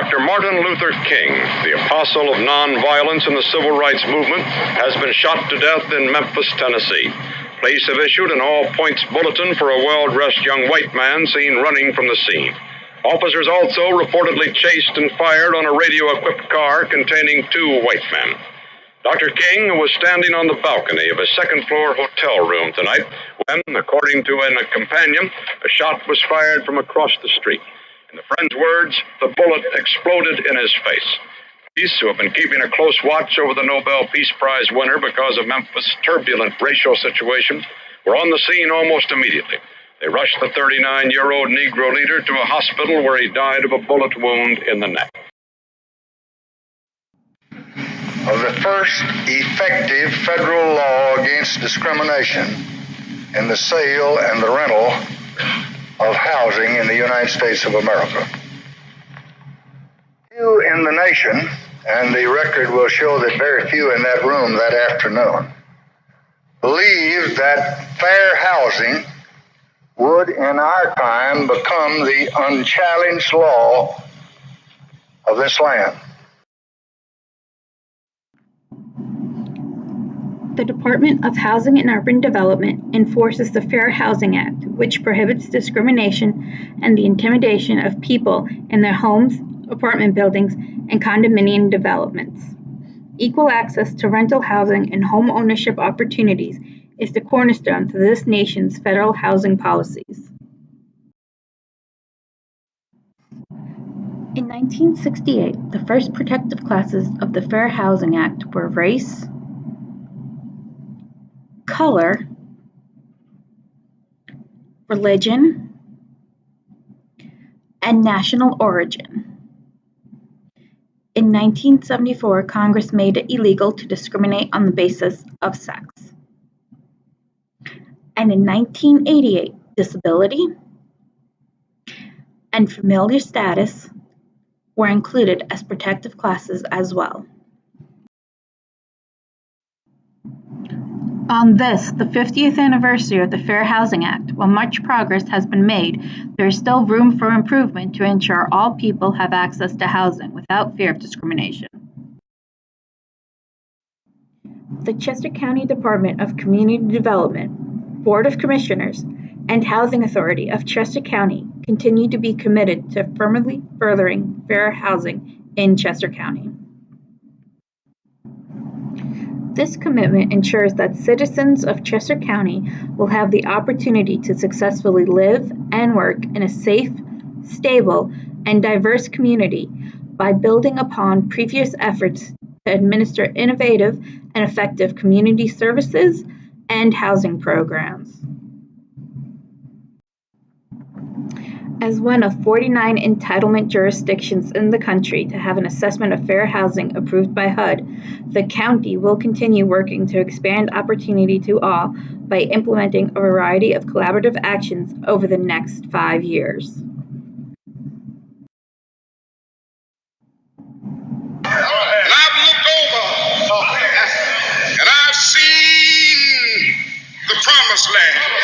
Dr. Martin Luther King, the apostle of nonviolence in the civil rights movement, has been shot to death in Memphis, Tennessee. Police have issued an all-points bulletin for a well-dressed young white man seen running from the scene. Officers also reportedly chased and fired on a radio-equipped car containing 2 white men. Dr. King was standing on the balcony of a second-floor hotel room tonight when, according to a companion, a shot was fired from across the street. In the friend's words, the bullet exploded in his face. Police, who have been keeping a close watch over the Nobel Peace Prize winner because of Memphis' turbulent racial situation, were on the scene almost immediately. They rushed the 39-year-old Negro leader to a hospital where he died of a bullet wound in the neck. Of the first effective federal law against discrimination in the sale and the rental of housing in the United States of America. Few in the nation, and the record will show that very few in that room that afternoon, believed that fair housing would in our time become the unchallenged law of this land. The Department of Housing and Urban Development enforces the Fair Housing Act, which prohibits discrimination and the intimidation of people in their homes, apartment buildings, and condominium developments. Equal access to rental housing and home ownership opportunities is the cornerstone to this nation's federal housing policies. In 1968, the first protective classes of the Fair Housing Act were race, color, religion, and national origin. In 1974, Congress made it illegal to discriminate on the basis of sex. And in 1988, disability and familial status were included as protective classes as well. On this, the 50th anniversary of the Fair Housing Act, while much progress has been made, there is still room for improvement to ensure all people have access to housing without fear of discrimination. The Chester County Department of Community Development, Board of Commissioners, and Housing Authority of Chester County continue to be committed to firmly furthering fair housing in Chester County. This commitment ensures that citizens of Chester County will have the opportunity to successfully live and work in a safe, stable, and diverse community by building upon previous efforts to administer innovative and effective community services and housing programs. As one of 49 entitlement jurisdictions in the country to have an assessment of fair housing approved by HUD, the county will continue working to expand opportunity to all by implementing a variety of collaborative actions over the next 5 years. And I've looked over and I've seen the promised land.